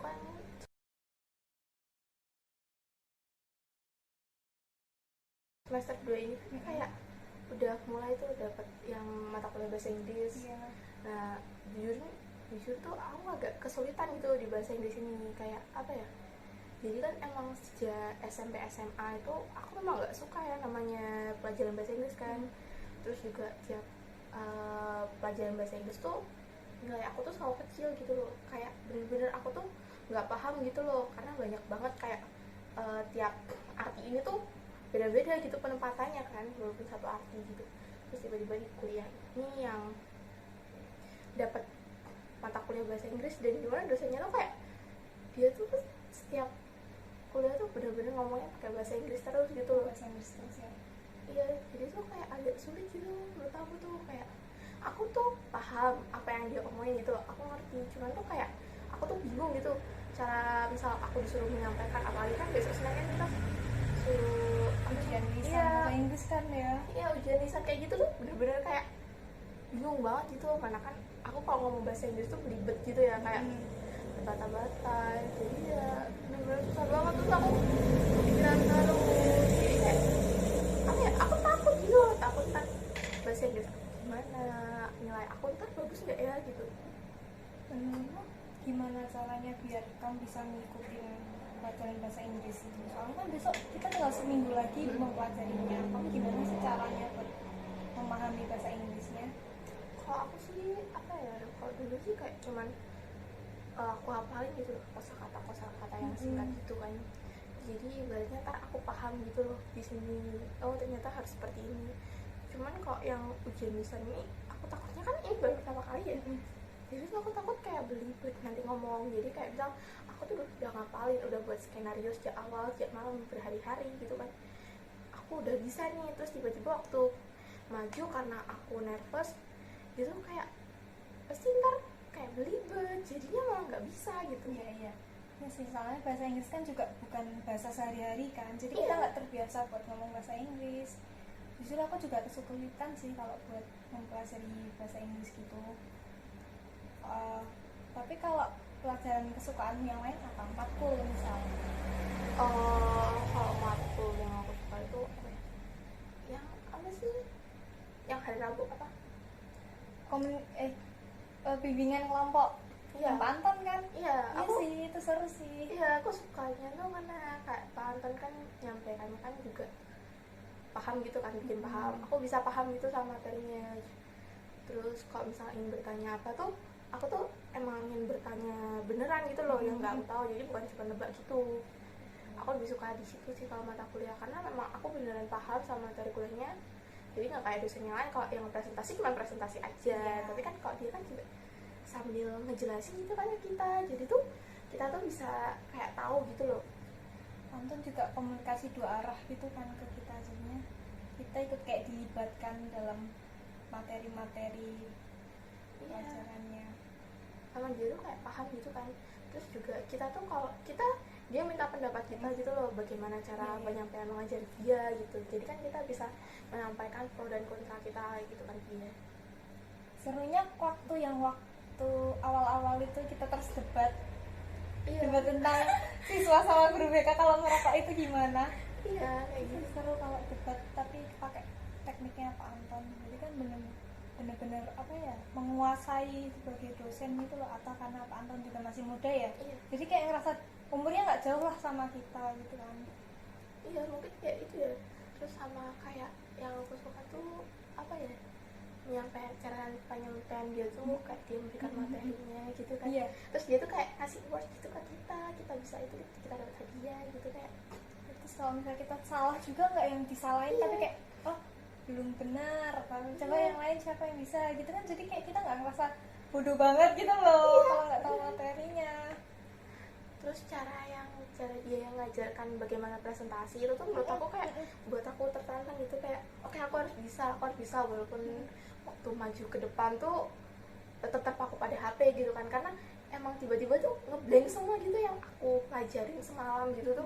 kan semester 2 ini kan kayak udah mulai tuh dapat yang mata kuliah bahasa Inggris. Nah jujur tuh aku agak kesulitan gitu di bahasa Inggris ini, kayak apa ya, jadi kan emang sejak SMP SMA itu aku memang nggak suka ya namanya pelajaran bahasa Inggris kan. Terus juga tiap pelajaran bahasa Inggris tuh nilai aku tuh selalu kecil gitu loh, kayak bener-bener aku tuh nggak paham gitu loh, karena banyak banget kayak tiap arti ini tuh beda-beda gitu penempatannya kan, walaupun satu arti gitu. Terus tiba-tiba di kuliah ini yang dapat mata kuliah bahasa Inggris, dan gimana dosennya tuh kayak dia tuh setiap kuliah tuh bener-bener ngomongnya pakai bahasa Inggris terus gitu loh. Bahasa Inggris terus ya. Iya, jadi tuh kayak agak sulit gitu menurut aku tuh, kayak aku tuh paham apa yang dia omongin gitu, aku ngerti, cuman tuh kayak aku tuh bingung gitu cara misal aku disuruh menyampaikan, apalagi kan besok Senin kan kita suruh Ujian lisan iya, bahasa Inggris kan ya. iya ujian lisan kayak gitu tuh bener-bener kayak bingung banget gitu, karena kan aku kalau ngomong bahasa Inggris tuh belibet gitu ya, kayak bata-bata, jadi ya bener-bener susah banget tuh aku pikiran terus. Jadi kayak apa ya, aku takut gitu loh, takut ntar bahasa Inggris aku gimana, nilai aku ntar bagus nggak ya gitu. Gimana caranya biar kamu bisa ngikutin pelajaran bahasa Inggris itu? Soalnya kan besok kita tinggal seminggu lagi mempelajarinya. Kamu gimana sih caranya buat memahami bahasa Inggrisnya? Kalau aku sih apa ya, kalau dulu sih kayak cuman aku hafalin gitu loh kosakata yang singkat gitu kan, jadi ibaratnya ntar aku paham gitu loh di sini, oh ternyata harus seperti ini. Cuman kok yang ujian lisan ini aku takutnya kan ini baru pertama kali ya, jadi tuh aku takut kayak belibet nanti ngomong. Jadi kayak misal aku tuh udah ngapalin, udah buat skenario sejak awal, sejak malam berhari-hari gitu kan, aku udah bisa nih, terus tiba-tiba waktu maju karena aku nervous gitu kayak pasti ntar kayak belibet, jadinya malah nggak bisa gitu. Iya. Ya sih, soalnya bahasa Inggris kan juga bukan bahasa sehari-hari kan, jadi kita Iya. nggak terbiasa buat ngomong bahasa Inggris. Jujur aku juga kesulitan sih kalau buat mempelajari bahasa Inggris gitu. Uh, tapi kalau pelajaran kesukaan yang lain apa? Matkul misalnya. Kalau matkul yang aku suka itu apa ya? Yang apa sih? Yang hari Rabu apa? Bimbingan kelompok. Iya. Yang Pak Anton kan? Iya, Iya sih, itu seru sih. Iya, aku sukanya tuh karena kayak Pak Anton kan nyampaikannya kan juga paham gitu kan, bikin paham. Aku bisa paham gitu sama materinya. Terus kalau misalnya ingin bertanya apa tuh, aku tuh emang ingin bertanya beneran gitu loh, yang nggak aku tahu. Jadi bukan cuma nebak gitu. Aku lebih suka di situ sih kalau mata kuliah, karena memang aku beneran paham sama materi kuliahnya. Jadi nggak kayak dosen yang lain, kalau yang presentasi cuma presentasi aja. Tapi kan kalau dia kan juga sambil ngejelasin gitu kan ke kita, jadi tuh kita tuh bisa kayak tahu gitu loh. Anton juga komunikasi dua arah gitu kan ke kita, jadinya kita ikut kayak dilibatkan dalam materi-materi pelajarannya. Sama dia tuh kayak paham gitu kan. Terus juga kita tuh kalau kita dia minta pendapat kita gitu loh, bagaimana cara penyampaian mengajar dia gitu. Jadi kan kita bisa menyampaikan pro dan kontra kita gitu kan dia. Serunya waktu awal-awal itu kita terus debat tentang siswa sama guru BK kalau merokok itu gimana. Iya, kayak gitu. Seru kalau debat tapi pakai tekniknya Pak Anton, jadi kan bener-bener apa ya, menguasai sebagai dosen gitu loh. Atau karena Pak Anton juga masih muda ya, jadi kayak ngerasa umurnya nggak jauh lah sama kita gitu kan. Iya, mungkin kayak itu ya. Terus sama kayak yang aku suka tuh apa ya, cara penyampaian dia tuh kayak dia memberikan materinya gitu kan. Terus dia tuh kayak kasih words gitu ke kita bisa itu, kita dapat hadiah gitu kayak. Terus kalau misalnya kita salah juga nggak yang disalahin, tapi kayak oh belum benar, coba yang lain siapa yang bisa gitu kan, jadi kayak kita nggak ngerasa bodoh banget gitu loh kalau nggak tahu materinya. Terus cara dia yang ngajarkan bagaimana presentasi itu tuh menurut aku kayak buat aku tertantang gitu, kayak oke, aku harus bisa walaupun waktu maju ke depan tuh tetap aku pada HP gitu kan, karena emang tiba-tiba tuh ngeblank semua gitu yang aku pelajarin semalam gitu tuh,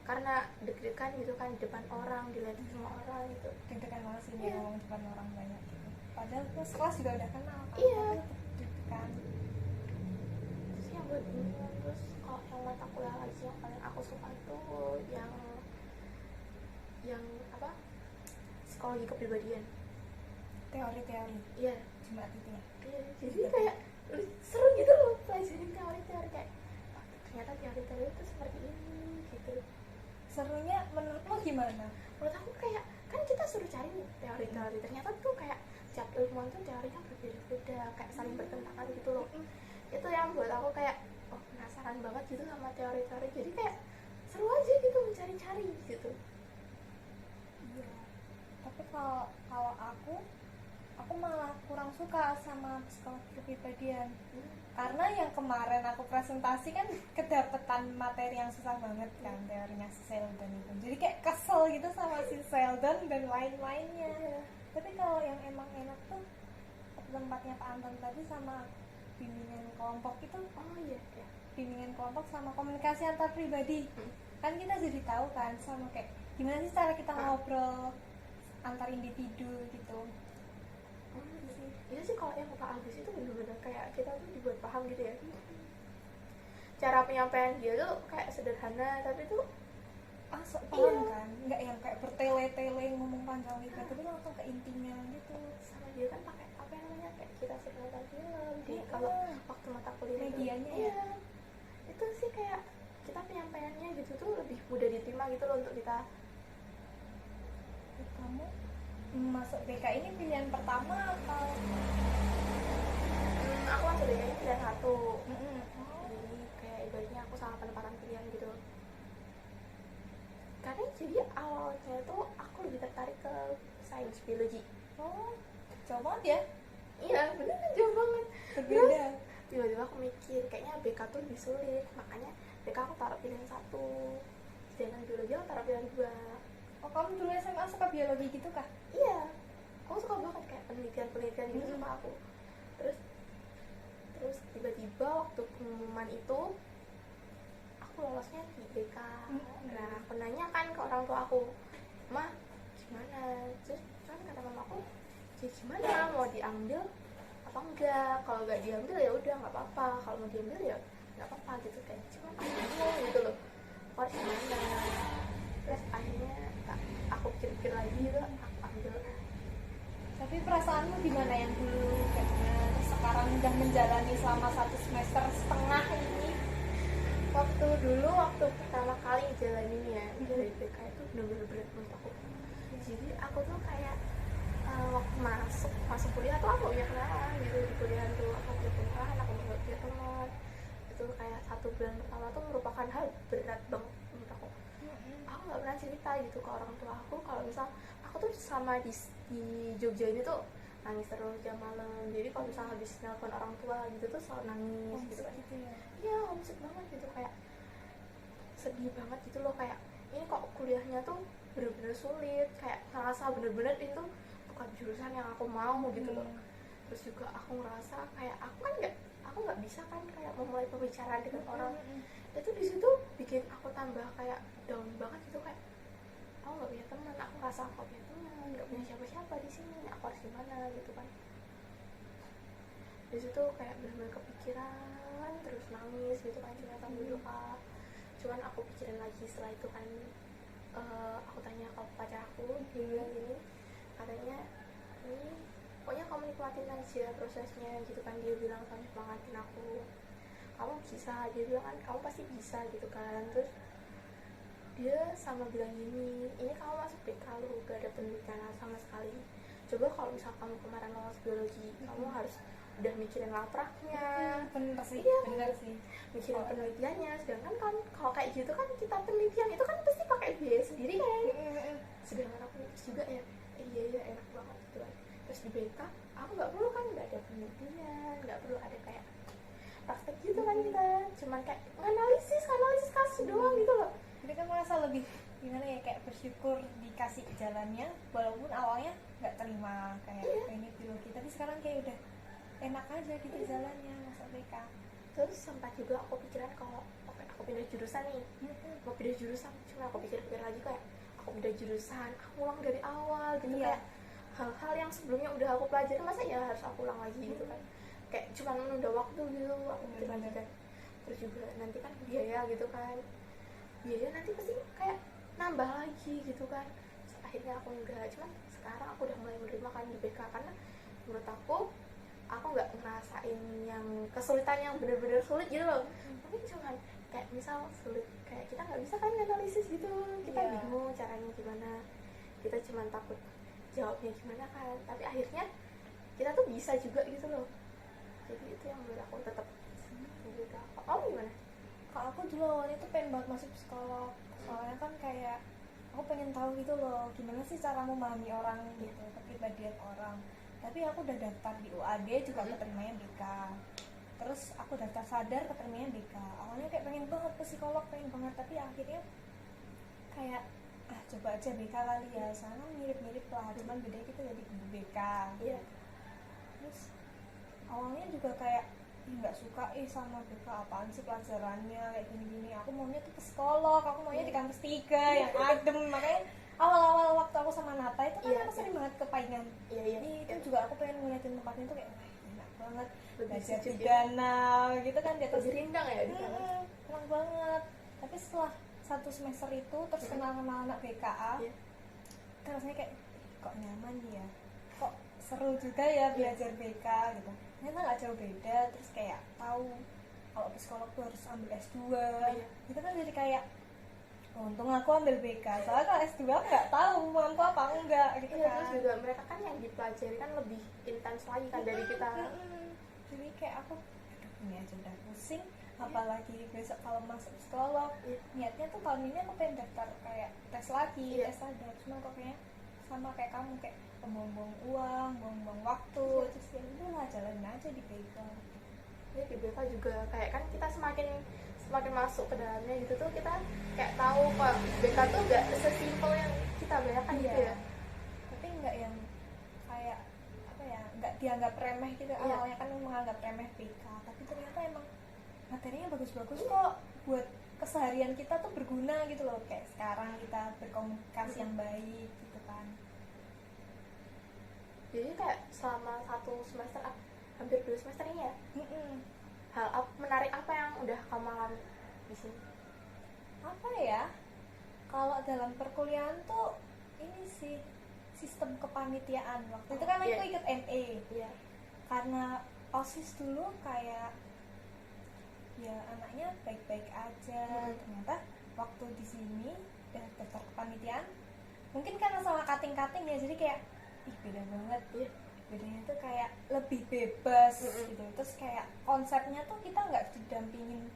karena deg-degan gitu kan depan orang, dilihatin semua orang gitu. Deg-degan banget sih dia ngomong depan orang banyak gitu, padahal terus kelas juga udah kenal kan. Iya. Deg-degan. Terus yang buat bingung, terus kalau yang mata kuliah lagi yang paling aku suka tuh yang apa, psikologi kepribadian. Teori-teori Iya. cuma itu ya. Iya, jadi kayak seru gitu loh pelajarin teori-teori kayak oh, ternyata teori-teori itu seperti ini gitu. Serunya menurutmu gimana? Menurut aku kayak kan kita suruh cari nih teori-teori, ternyata tuh kayak tiap ilmuwan tuh teorinya berbeda-beda, kayak saling bertentangan gitu loh. Itu yang buat aku kayak oh, penasaran banget gitu sama teori-teori, jadi kayak seru aja gitu mencari-cari gitu. Iya. Tapi kalau aku malah kurang suka sama psikologi kepribadian. Karena yang kemarin aku presentasi kan kedapetan materi yang susah banget kan, teorinya si Sheldon itu. Jadi kayak kesel gitu sama si Sheldon dan lain-lainnya. Tapi kalau yang emang enak tuh tempatnya Pak Anton tadi sama bimbingan kelompok itu. Oh iya, ya. Bimbingan kelompok sama komunikasi antar pribadi. Kan kita jadi tahu kan sama kayak gimana sih cara kita ngobrol antar individu gitu. Iya sih, kalau yang Pak Agus itu benar-benar kayak kita tuh dibuat paham gitu ya. Cara penyampaian dia tuh kayak sederhana tapi tuh sok paham kan, nggak yang kayak bertele-tele ngomong panjang lebar, tapi langsung ke intinya gitu. Sama dia kan pakai apa yang namanya kayak kita sering nonton film di kalau waktu mata kuliah medianya itu, ya itu sih kayak kita penyampaiannya gitu tuh lebih mudah diterima gitu loh untuk kita. Kamu masuk BK ini pilihan pertama atau? Aku masuk BK ini pilihan satu. Jadi kayak ibaratnya aku sama penempatan pilihan gitu. Karena jadi awalnya tuh aku lebih tertarik ke sains biologi. Oh, jauh banget ya? Iya, bener jauh banget. Berbeda. Tiba-tiba aku mikir kayaknya BK tuh lebih sulit, makanya BK aku taruh pilihan satu, sedangkan biologi aku taruh pilihan 2. Oh, kamu dulu SMA suka biologi gitu kah? Iya, aku suka banget kayak penelitian gitu suka aku. Terus tiba-tiba waktu pengumuman itu aku lolosnya di BK. Nah, aku nanya kan ke orang tua aku, "Ma, gimana?" Terus kan kata mama aku, "Ya gimana, mau diambil apa enggak? Kalau nggak diambil ya udah nggak apa-apa, kalau mau diambil ya nggak apa-apa," gitu kayak. Cuman aku bingung gitu loh, aku harus gimana. Terus akhirnya aku pikir-pikir lagi gitu, aku ambil. Tapi perasaanmu gimana yang dulu dengan sekarang udah menjalani selama 1,5 semester ini? Waktu pertama kali jalaninnya dari BK itu bener-bener berat menurut aku. Jadi aku tuh kayak waktu masuk kuliah tuh aku punya kenalan gitu di kuliah tuh, aku punya kenalan, aku punya teman. Itu kayak 1 bulan pertama tuh merupakan hal berat banget menurut aku. Aku nggak pernah cerita gitu ke orang tua aku kalau misal aku tuh sama di Jogja ini tuh nangis terus jam malam. Jadi kalau misal habis nelpon orang tua gitu tuh selalu nangis gitu kan. Iya, homesick banget gitu, kayak sedih banget gitu loh, kayak ini kok kuliahnya tuh bener-bener sulit, kayak ngerasa bener-bener itu bukan jurusan yang aku mau gitu loh. Terus juga aku ngerasa kayak aku nggak bisa kan kayak memulai pembicaraan dengan orang. Itu di situ bikin aku tambah kayak down banget gitu, kayak aku nggak punya teman, aku ngerasa aku punya teman nggak punya siapa-siapa di sini, aku harus gimana gitu kan. Di situ kayak benar-benar kepikiran terus, nangis gitu kan, cuma sambil doa. Cuman aku pikirin lagi setelah itu kan, aku tanya ke pacar aku, dia bilang gini, katanya ini pokoknya kamu nikmatin aja prosesnya gitu kan. Dia bilang kan semangatin aku, kamu bisa, dia bilang kan kamu pasti bisa gitu kan. Terus dia sama bilang gini, ini kamu masuk BK lu gak ada penelitian sama sekali, coba kalau misal kamu kemarin lolos biologi, kamu harus udah mikirin lapraknya. Bener sih, iya, bener sih, mikirin penelitiannya. Sedangkan kan kalau kayak gitu kan kita penelitian itu kan pasti pakai biaya sendiri kan. Sedangkan aku juga ya, iya enak banget gitu kan. Terus di BK aku nggak perlu kan, nggak ada penelitian, nggak perlu ada kayak praktek gitu kan, kita cuman kayak analisis kasus doang gitu loh. jadi kan merasa lebih gimana ya, kayak bersyukur dikasih jalannya walaupun awalnya nggak terima kayak ini biologi, tapi sekarang kayak udah enak aja gitu jalannya masuk BK. Terus sempat juga aku pikiran kalau oke, aku pindah jurusan nih, mau pindah jurusan, cuma aku pikir-pikir lagi kayak aku pindah jurusan, aku ulang dari awal gitu. Kayak hal-hal yang sebelumnya udah aku pelajari masa ya harus aku ulang lagi gitu kan, kayak cuma menunda waktu gitu. Aku pikir lagi kan, terus juga nanti kan biaya gitu kan, biaya nanti pasti kayak nambah lagi gitu kan. Terus akhirnya aku enggak, cuman sekarang aku udah mulai menerima kan di BK, karena menurut aku nggak ngerasain yang kesulitan yang benar-benar sulit gitu loh. Mungkin cuman kayak misal sulit kayak kita nggak bisa kan analisis gitu, kita bingung caranya gimana, kita cuman takut jawabnya gimana kan, tapi akhirnya kita tuh bisa juga gitu loh. Jadi itu yang menurut aku tetap gitu. Oh gimana? Kalau aku dulu awalnya tuh pengen banget masuk psikolog, soalnya kan kayak aku pengen tahu gitu loh gimana sih cara memahami orang gitu, kepribadian orang. Tapi aku udah daftar di UAD juga keterimanya BK, terus aku daftar sadar keterimanya BK. Awalnya kayak pengen banget ke psikolog, pengen banget, tapi akhirnya kayak coba aja BK kali ya, soalnya mirip-mirip lah, cuman bedanya kita jadi guru BK. Terus awalnya juga kayak nggak suka sama BK, apaan sih pelajarannya kayak gini-gini, aku maunya tuh ke psikolog, aku maunya di kampus 3 yang adem. Makanya awal-awal waktu aku sama Nata itu kan aku sering banget ke Paingan. Itu juga aku pengen ngeliatin tempatnya tuh kayak enak banget, belajar pidana gitu kan, di atas rindang ya di sana. Enak banget. Tapi setelah 1 semester itu terus kenal sama anak BKA, kan rasanya kayak kok nyaman ya, kok seru juga ya belajar BK gitu. Ternyata nggak jauh beda. Terus kayak tahu kalau psikolog tuh harus ambil S2 gitu kan, jadi kayak untung aku ambil BK, soalnya kalau S2 nggak tahu mampu apa enggak gitu kan. Terus juga mereka kan yang dipelajari kan lebih intens lagi kan dari kita. Jadi kayak aku ini aja udah pusing, apalagi besok kalau masuk psikolog. Niatnya tuh tahun ini aku pengen daftar kayak tes lagi, tes sadar, cuma kok kayaknya sama kayak kamu, kayak buang-buang uang, buang-buang waktu. Terus ya udahlah jalanin aja di BK. Ya di BK juga kayak kan kita semakin masuk ke dalamnya gitu tuh kita kayak tahu kok BK tuh gak sesimpel yang kita bayangkan gitu ya. Tapi nggak yang kayak apa ya, nggak dianggap remeh gitu. Awalnya kan menganggap remeh BK, tapi ternyata emang materinya bagus-bagus kok, buat keseharian kita tuh berguna gitu loh. Kayak sekarang kita berkomunikasi yang baik gitu kan. Jadi kayak selama 1 semester, hampir 2 semester ini ya, hal menarik apa yang udah kamu alami di sini? Apa ya, kalau dalam perkuliahan tuh ini sih sistem kepanitiaan. Waktu itu kan aku ikut ME, karena OSIS dulu kayak ya anaknya baik-baik aja. Ternyata waktu di sini udah daftar kepanitiaan, mungkin karena sama kating-kating ya, jadi kayak beda banget. Bedanya tuh kayak lebih bebas gitu. Terus kayak konsepnya tuh kita nggak didampingin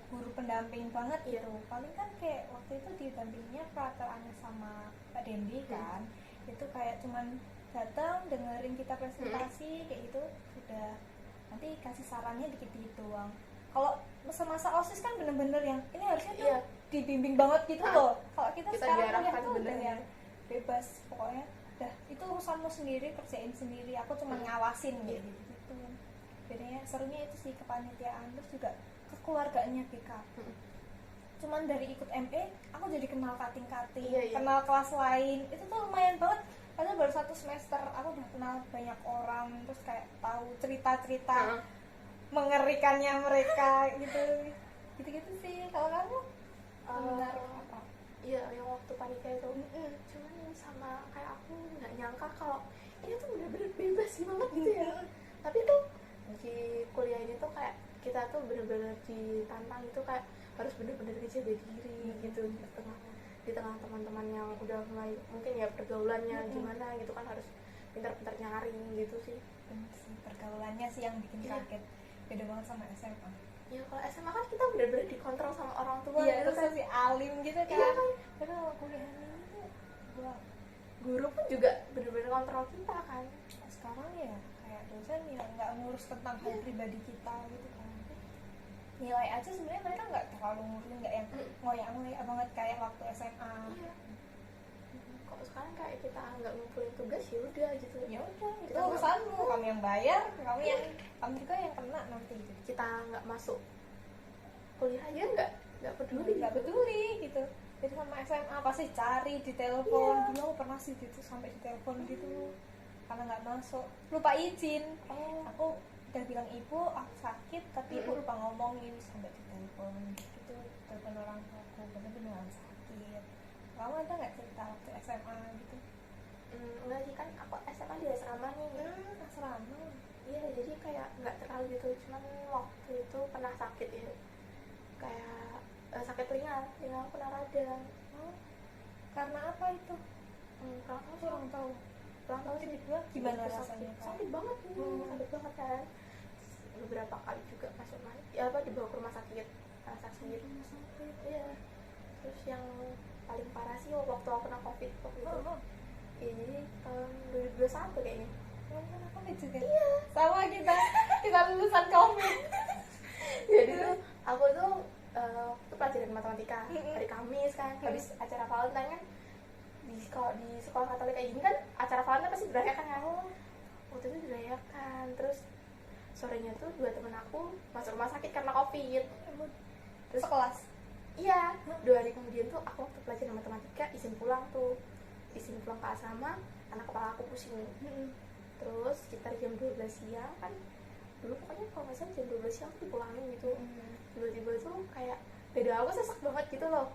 guru pendamping banget gitu. Paling kan kayak waktu itu didampinginya Frater Anies sama Pak Dendi kan. Itu kayak cuman datang dengerin kita presentasi kayak gitu, udah nanti kasih sarannya dikit-dikit doang. Kalau masa-masa OSIS kan bener-bener yang ini harusnya tuh dibimbing banget gitu loh. Kalau kita sekarang kuliah tuh udah yang bebas, pokoknya udah itu urusanmu sendiri, kerjain sendiri, aku cuma ngawasin gitu. Bedanya serunya itu sih kepanitiaan. Terus juga kekeluargaannya BK. Cuman dari ikut ME aku jadi kenal kating-kating, kenal kelas lain, itu tuh lumayan banget. Padahal baru 1 semester aku udah kenal banyak orang, terus kayak tahu cerita-cerita mengerikannya mereka gitu sih. Kalau kamu menarik apa? Iya, yang waktu panitia itu cuman sama kayak aku nggak nyangka kalau ini tuh bener-bener bebas banget gitu ya. Tapi tuh di kuliah ini tuh kayak kita tuh bener-bener ditantang itu kayak harus bener-bener jaga diri gitu di tengah teman-teman yang udah mulai mungkin ya pergaulannya gimana gitu kan, harus pintar-pintar nyaring gitu sih. Pergaulannya sih yang bikin kaget, beda banget sama SMA. Ya kalau SMA kan kita bener-bener dikontrol sama orang tua gitu kan, si alim gitu kan. Tapi kalau kuliah ini tuh guru pun juga bener-bener kontrol kita kan. Sekarang ya kayak dosen ya nggak ngurus tentang hal pribadi kita gitu kan. Nilai aja sebenarnya mereka nggak terlalu ngurusin, nggak yang ngoyak-ngoyak banget kayak waktu SMA. Kalau sekarang kayak kita nggak ngumpulin tugas ya udah gitu. Ya udah, itu urusanmu, kamu yang bayar, kamu juga yang kena nanti gitu. Kita nggak masuk kuliah aja nggak peduli gitu. Jadi sama SMA pasti cari di telepon. Dulu aku pernah sih gitu sampai di telepon gitu karena nggak masuk, lupa izin. Aku udah bilang ibu aku sakit tapi ibu lupa ngomongin sampai di telepon gitu, telepon orang tua aku bener-beneran sakit. Kamu ada nggak cerita waktu SMA gitu? Enggak sih, kan aku SMA di asrama nih. Asrama. Iya, jadi kayak nggak terlalu gitu, cuman waktu itu pernah sakit ya, kayak sakit telinga aku pernah radang. Karena apa itu? Kurang tahu sih, Kurang tahu. kurang tahu sih. Gimana Sakit, rasanya? sakit banget nih, sakit banget kan. Beberapa kali juga ya dibawa ke rumah sakit karena sakit. Iya. Terus yang paling parah sih waktu aku kena covid waktu itu. Iya, jadi tahun 2021 kayaknya. COVID juga? Iya, Sama kita lulusan COVID. jadi tuh aku tuh pelajaran matematika hari Kamis kan, habis acara Valentine kan, di sekolah Katolik kayak gini kan acara Valentine pasti dirayakan kan. Waktu itu dirayakan, terus sorenya tuh 2 temen aku masuk rumah sakit karena covid. Terus Sekelas? iya, 2 hari kemudian tuh aku waktu pelajaran matematika izin pulang ke asrama, anak kepala aku pusing. Terus sekitar jam 12 siang kan, dulu pokoknya kalau nggak salah jam 12 siang tuh dipulangin gitu. Tiba-tiba tuh kayak dada aku sesek banget gitu loh,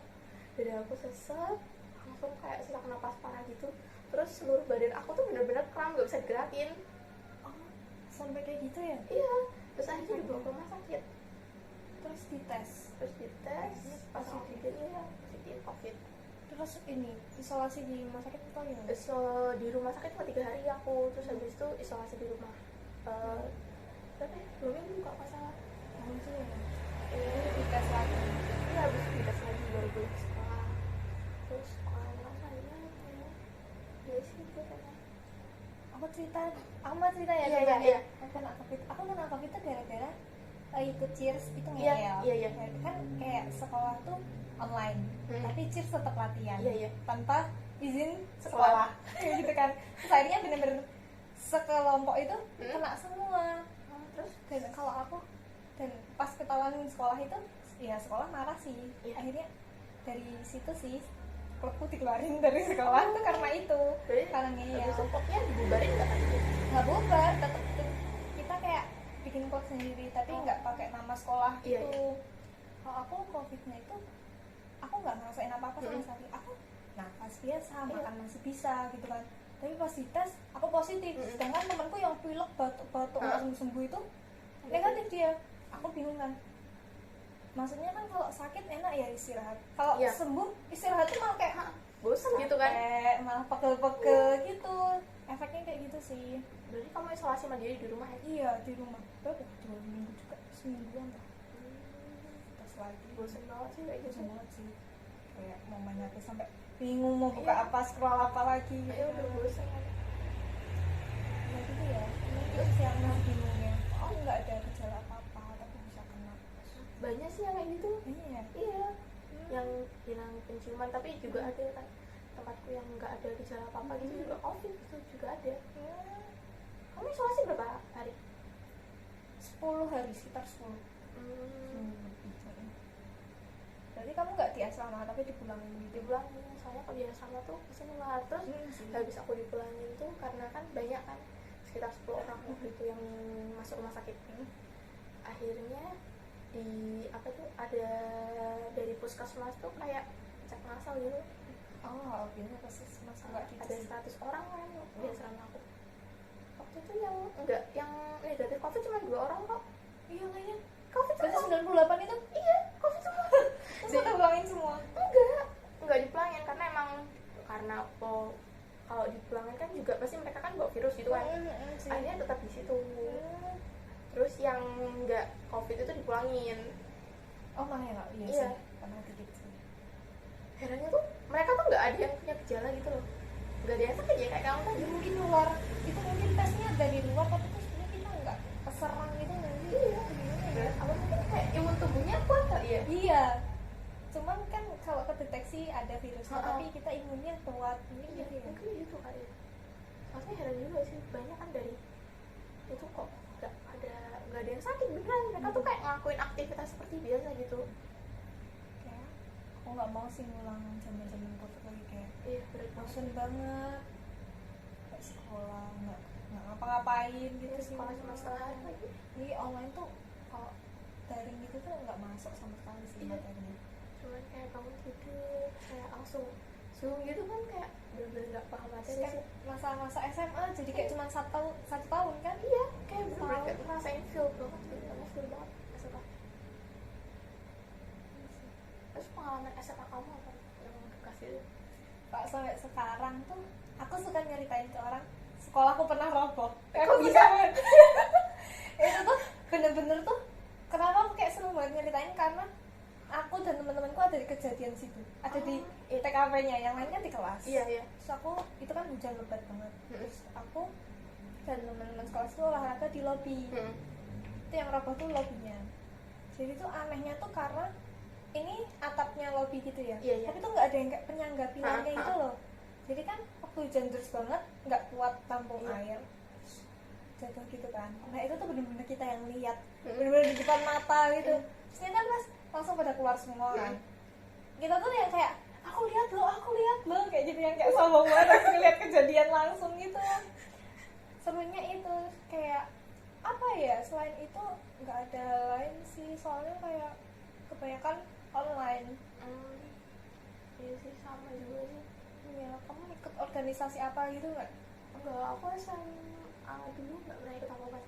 dada aku sesek, langsung kayak sesak napas parah gitu. Terus seluruh badan aku tuh bener-bener kram, nggak bisa digerakin. Sampai kayak gitu ya? Iya, terus akhirnya dibawa ke rumah sakit, Terus dites? pas positif, iya positif covid. Terus ini isolasi di rumah sakit atau ya? So di rumah sakit cuma 3 hari aku, terus habis itu isolasi di rumah berapa ya, 2 minggu kalau nggak salah. Itu ya? Ini Dites lagi? iya, habis dites lagi baru boleh ke sekolah. Terus sekolahnya saya ya sih gitu kan. Aku mau cerita ya? Iya. Aku kena COVID itu gara-gara ikut cheers itu Iya. kan kayak sekolah tuh online, tapi cheers tetap latihan Iya. tanpa izin Sekolah. kayak gitu kan. Terus akhirnya bener-bener sekelompok itu kena semua. Terus Dan kalau aku dan pas ketahuan sekolah itu ya sekolah marah sih. Akhirnya dari situ sih klubku dikeluarin dari sekolah tuh karena itu. Karena ngeyel. habis itu klubnya dibubarin nggak kan? Nggak bubar, tetap kita kayak bikin klub sendiri tapi nggak pakai nama sekolah gitu. Iya. Kalau aku covidnya itu aku nggak ngerasain apa-apa sama sekali. Aku nafas biasa, makan masih bisa gitu kan. Tapi pas dites aku positif. Sedangkan temanku yang pilek batuk nggak sembuh itu negatif dia. Aku bingung kan. Maksudnya kan kalau sakit enak ya istirahat. Kalau sembuh istirahat tuh malah kayak bosan gitu kan. malah pegel-pegel gitu. Efeknya kayak gitu sih. Berarti kamu isolasi mandiri di rumah ya? Iya, di rumah. Berapa? 2 minggu juga, semingguan lah. Terus lagi. Bosan banget sih kayak gitu. Bosan banget sih. Kayak momennya tuh sampai bingung mau buka apa, scroll apa lagi. Ya udah bosan. Ya gitu ya. Ini terus yang bingungnya. Oh nggak ada gejala apa-apa, tapi bisa kena. Banyak sih yang kayak gitu. Iya. Yang hilang penciuman, tapi juga ada kan tempatku yang nggak ada gejala apa-apa gitu juga covid itu juga ada. Kamu isolasi berapa hari? 10 hari, sekitar 10. Berarti kamu nggak di asrama tapi dipulangin gitu? Dipulangin, soalnya kalau di asrama tuh pasti nular. Terus habis aku dipulangin tuh karena kan banyak kan, sekitar 10 orang waktu itu yang masuk rumah sakit ini. Akhirnya di apa tuh ada dari puskesmas tuh kayak cek masal gitu. Oh, biasanya puskesmas nggak gitu. Ada 100 orang kan di asrama aku. Waktu itu yang negatif covid cuma 2 orang kok. Iya kayaknya. Covid Berarti semua. 98 itu? Iya, covid semua. Terus udah pulangin semua? Enggak dipulangin karena emang kalau dipulangin kan juga pasti mereka kan bawa virus gitu kan. Akhirnya tetap di situ. Terus yang enggak covid itu dipulangin. Oh malah ya? Iya Iya. sih, karena dikit sih. Herannya tuh mereka tuh nggak ada yang punya gejala gitu loh, nggak ada yang sakit ya kayak kamu tadi. Mungkin luar, itu mungkin tesnya dari luar tapi tuh sebenarnya kita nggak keserang gitu nanti. Iya. Apa mungkin kayak imun tubuhnya kuat kali ya? Iya. Cuman kan kalau kedeteksi ada virusnya tapi kita imunnya kuat. Mungkin gitu ya. Mungkin gitu kali ya. Soalnya heran juga sih, banyak kan dari itu kok nggak ada yang sakit beneran. Mereka tuh kayak ngelakuin aktivitas seperti biasa gitu. Kayak aku nggak mau sih ngulang zaman-zaman covid lagi kayak Iya, berat bosan banget. Kayak sekolah nggak nggak ngapa-ngapain gitu Terus sih. sekolah cuma setengah hari lagi. Jadi online tuh kalau daring gitu tuh nggak masuk sama sekali sih Iya. materinya. Cuman kayak bangun tidur kayak langsung Zoom gitu kan, kayak bener-bener nggak paham materi Kan sih. masa-masa SMA jadi kayak cuma satu tahun kan. Iya, kayak bener-bener Tahu. kayak ngerasain feel banget gitu, karena feel banget SMA. Terus pengalaman SMA kamu apa yang dikasih? Kok sampai sekarang tuh aku suka nyeritain ke orang sekolahku pernah roboh. Kok bisa? Itu tuh bener-bener tuh kenapa aku kayak seneng banget nyeritain, karena aku dan teman-temanku ada di kejadian situ, ada di TKP-nya, yang lain kan di kelas. Iya, iya. Terus aku itu kan hujan lebat banget, Mm-mm. terus aku dan teman-teman sekelas itu olahraga di lobi. Itu yang roboh tuh lobinya. Jadi tuh anehnya tuh karena ini atapnya lobi gitu ya, Iya, iya. tapi tuh nggak ada yang kayak penyangga pilarnya gitu loh. Jadi kan waktu hujan deras banget nggak kuat tampung Iya. air, jatuh gitu kan. Nah itu tuh bener-bener kita yang lihat, bener-bener di depan mata gitu. Terus kan pas langsung pada keluar semua kan. Kita tuh yang kayak aku lihat loh, kayak jadi yang kayak sombong banget ngeliat kejadian langsung gitu. Serunya itu kayak apa ya, selain itu nggak ada lain sih, soalnya kayak kebanyakan online. Iya sih, sama juga sih. Ya, kamu ikut organisasi apa gitu nggak? Enggak, aku SMA dulu nggak pernah ikut apa-apa.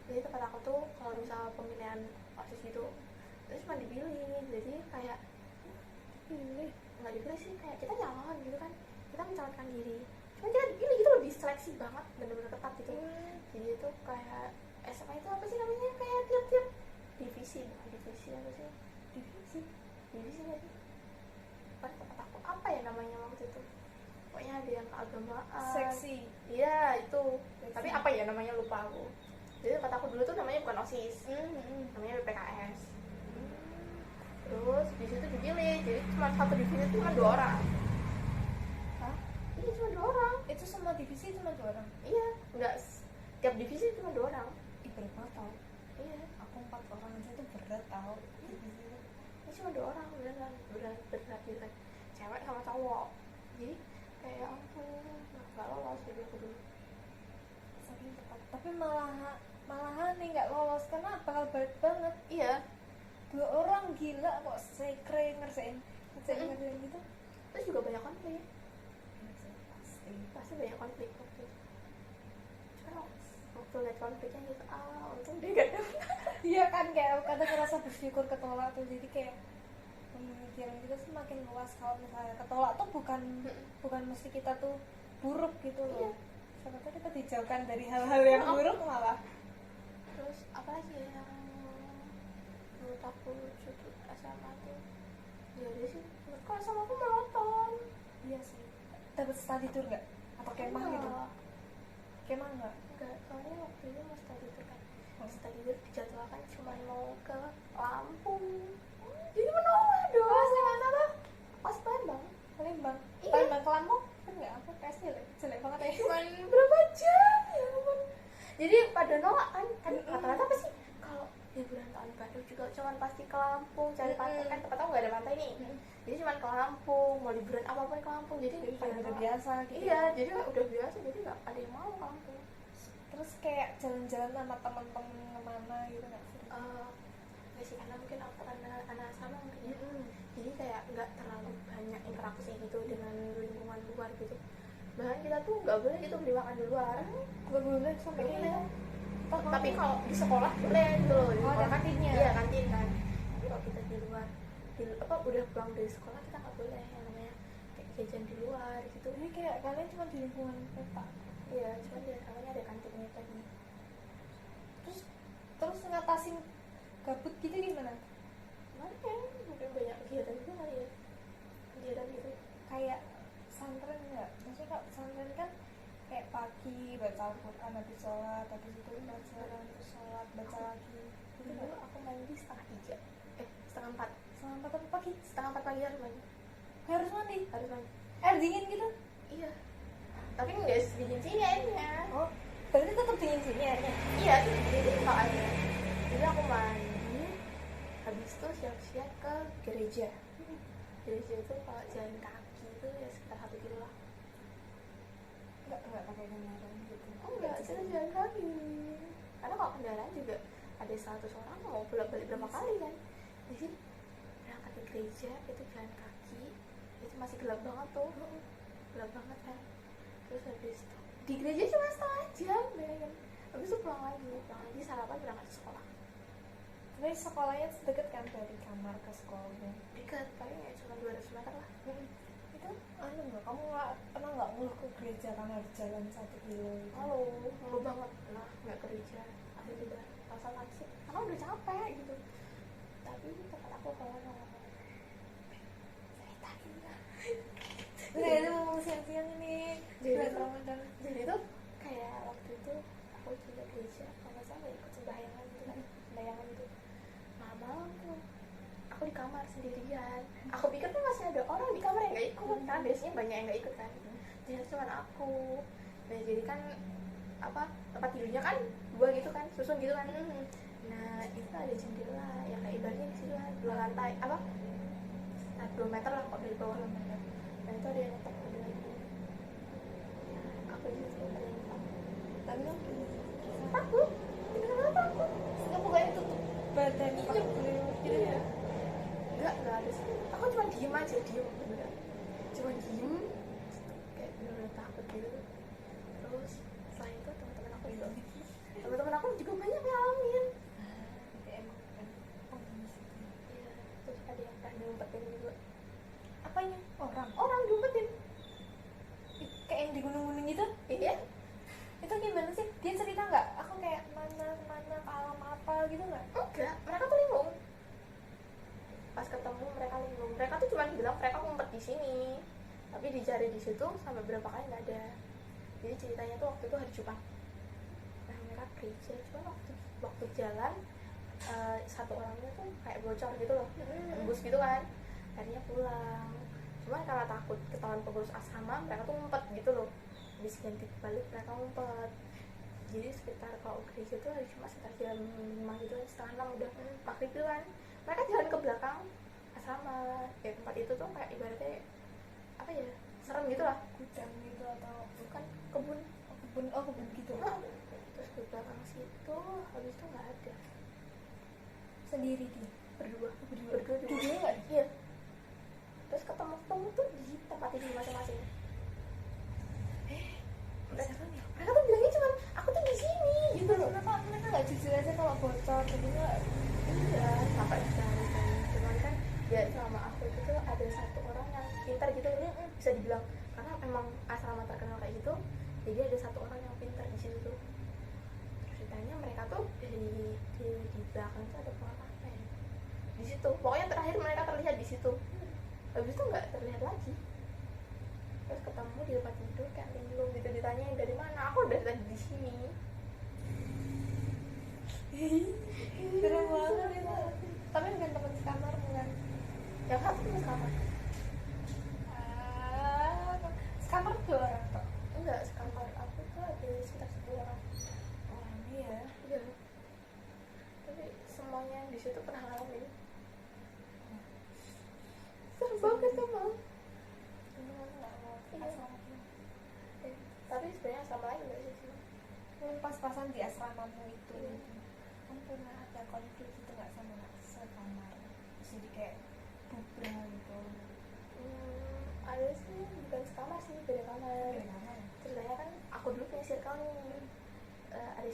Jadi tempat aku tuh kalau misal pemilihan OSIS gitu, terus cuma dipilih. Jadi kayak Pilih. nggak dipilih sih, kayak kita nyalon gitu kan, kita mencalonkan diri. Cuma kita dipilih gitu loh, diseleksi banget, bener-bener ketat gitu. Jadi itu kayak SMA itu apa sih namanya, kayak tiap-tiap divisi, bukan divisi apa sih? Divisi nggak sih? Pada tempat aku apa ya namanya waktu itu? Pokoknya ada yang keagamaan. Seksi. Iya itu. Tapi apa ya namanya, lupa aku. Jadi tempat aku dulu tuh namanya bukan OSIS, namanya BPKS. Terus di situ dipilih, jadi cuma satu divisi itu cuma 2 orang. Hah? Iya cuma 2 orang. Itu semua divisi cuma 2 orang? Iya, enggak tiap divisi cuma 2 orang. Ih, berat banget tau. Iya, Aku 4 orang aja tuh berat tau. Divisi itu. ini cuma 2 orang, beneran berat gitu kan. Cewek sama cowok. Jadi kayak ampun, nggak lolos jadi aku dulu. Saking ketat. Tapi malahan nih nggak lolos karena bakal berat banget. Iya, 2 orang gila kok sekre ngerjain gitu. terus juga banyak konflik. Pasti. Pasti banyak konflik waktu itu. Cuma waktu lihat konfliknya gitu, untung dia gak dapet. Iya kan, kayak kadang ngerasa bersyukur ketolak tuh, jadi kayak pemikiran kita semakin luas. Kalau misalnya ketolak tuh bukan mesti kita tuh buruk gitu loh. Iya. Siapa tahu kita dijauhkan dari hal-hal yang buruk malah. Terus apa lagi ya yang menurut aku lucu tuh SMA tuh? Ya udah sih, kalau sama aku monoton. Iya sih. Dapat study tour nggak? Atau kemah gitu? Kemah nggak? Enggak, soalnya waktu itu mau study tour kan. Study tour dijadwalkan cuma mau ke Lampung. Jadi menolak dong. Kelas di mana tuh? Pas Palembang. Palembang. Iya. Palembang ke Lampung? Kan nggak, aku kayak jelek banget ya. Cuman berapa jam ya ampun. Jadi pada nolak kan rata-rata apa sih kalau liburan tahun baru juga cuman pasti ke Lampung cari pantai, kan tempat aku nggak ada pantai nih. Jadi cuman ke Lampung, mau liburan apapun ke Lampung, jadi pada Udah nolak. biasa gitu. Iya, jadi udah biasa, jadi nggak ada yang mau ke Lampung. Terus kayak jalan-jalan sama teman-teman kemana gitu nggak sih? Nggak sih, karena mungkin aku anak sama mungkin ya. Jadi kayak nggak terlalu banyak interaksi gitu dengan lingkungan luar gitu. Bahkan kita tuh nggak boleh gitu beli makan di luar. Gak boleh sampai Nggak gitu. boleh. Tapi kalau di sekolah boleh gitu loh. Di Oh, ada sekolah. kantinnya. Iya, kantin kan. Tapi kalau kita di luar, udah pulang dari sekolah, kita nggak boleh yang namanya kayak jajan di luar gitu. Jadi kayak kalian cuma di lingkungan kota. Iya, cuma di namanya ada kantinnya tadi. Terus ngatasin gabut gitu gimana? Mana ya? Mungkin banyak kegiatan juga kali ya. Kegiatan gitu. Kayak pesantren nggak? Maksudnya kalau pesantren kan kayak pagi baca Al-Quran, habis sholat, habis itu baca, habis sholat, baca lagi. Gitu Dulu nggak? aku mandi setengah 3, setengah 4, Selama 4 pagi setengah 4 pagi harus mandi. harus mandi. Harus mandi. Air dingin gitu? Iya. Tapi nggak sedingin sini airnya. Oh, berarti tetap dingin sini airnya? Iya, jadi kalau ada. Jadi aku mandi, habis itu siap-siap ke gereja. Gereja itu kalau jalan kaki itu ya sekitar 1 kilo lah. nggak pakai kendaraan gitu. Enggak, kita jalan kaki. Karena kalau kendaraan juga ada 100 orang mau bolak-balik berapa kali kan. Jadi berangkat ke gereja itu jalan kaki, itu masih gelap banget tuh, gelap banget kan. Terus habis itu di gereja cuma setengah jam, bayangin. Habis itu pulang lagi sarapan berangkat ke sekolah. Tapi sekolahnya deket kan dari kamar ke sekolahnya? Dekat, paling ya cuma 200 meter lah. Itu anu nggak, kamu nggak pernah nggak ngeluh ke gereja karena harus jalan 1 kilo gitu? Halo, ngeluh banget lah nggak ke gereja. Aku juga pasangan sih, karena udah capek gitu. Tapi teman aku kalau ngomong ceritain lah. Nggak, itu mau siang-siang ini bulan Ramadan. Jadi tuh kayak waktu itu aku juga gereja, kalau nggak salah ikut sembayangan gitu kan, sembayangan gitu. Malam tuh aku di kamar sendirian. Aku pikir tuh masih ada orang di kamar yang nggak ikut, karena biasanya banyak yang nggak ikut kan. Jadi cuma aku. Nah jadi kan apa tempat tidurnya kan 2 gitu kan, susun gitu kan. Nah itu ada jendela yang kayak ibaratnya di situ kan 2 lantai apa 2 meter lah kok dari bawah. Nah itu ada yang ngetok ada lagi. Aku di situ ada yang ngetok. Tapi lo Takut, kenapa takut? kamu kayak tutup badan pakai beliau gitu ya? Enggak ada sih. Aku cuma diem aja, bener. Cuma diem, kayak bener-bener takut gitu. Terus selain itu teman-teman aku juga banyak ngalamin. Emang kan pengemis itu. Iya, terus ada yang pernah diumpetin juga. Apanya? Orang diumpetin. Kayak yang di gunung-gunung gitu? Iya. Itu gimana sih? Dia cerita nggak? Aku kayak mana alam apa gitu nggak? Enggak, mereka tuh linglung. Pas ketemu mereka linglung. Mereka tuh cuma bilang mereka ngumpet di sini. Tapi dicari di situ sampai berapa kali nggak ada. Jadi ceritanya tuh waktu itu hari Jumat. Nah mereka gereja, cuma waktu jalan satu orangnya tuh kayak bocor gitu loh, embus gitu kan. Akhirnya pulang. Cuma karena takut ketahuan pengurus asrama, mereka tuh ngumpet gitu loh. Habis ganti balik mereka ngumpet. Jadi sekitar kalau gereja tuh hari Jumat sekitar jam 5 gitu kan, setengah 6 udah maghrib gitu kan. Mereka jalan ke belakang asrama. Ya tempat itu tuh kayak ibaratnya apa ya, serem gitu lah. Gudang gitu atau Bukan, kebun. kebun gitu? Terus ke belakang situ, habis itu nggak ada. Sendiri dia? Berdua Dua nggak? iya. Terus ketemu tuh di tempat tidur masing-masing. Mereka tuh bilangnya cuma aku tuh di sini gitu loh. Mereka nggak jujur aja kalau bocor gitu nggak? Iya, sampai dicari kan. Cuman kan ya selama aku itu tuh ada satu orang yang pintar gitu, bisa dibilang, karena emang asrama terkenal kayak gitu. Jadi ada satu orang yang pintar di situ tuh. Ceritanya mereka tuh di belakang tuh ada pohon apa ya? Di situ. Pokoknya terakhir mereka terlihat di situ. Habis itu nggak terlihat lagi. Terus ketemu di tempat tidur kayak linglung gitu, ditanyain dari mana. Aku dari tadi di sini. Serem banget itu. Tapi bukan teman sekamar bukan? Yang satu tuh sekamar. Sekamar 2 orang kok. Enggak, sekamar aku tuh ada sekitar 10 orang. Oh ini ya. Iya. Tapi semuanya di situ pernah ngalamin. Serem banget kan mal. Ini aku nggak mau Iya. asrama. Tapi sebenarnya sama lain nggak sih sih? Pas-pasan di asramamu itu. Iya. Kan pernah ada konflik gitu nggak sama sekamar? Jadi kayak bubrah gitu. Ada sih, bukan sekamar sih, beda kamar. Beda kamar. Ceritanya kan aku dulu punya circle nih, ada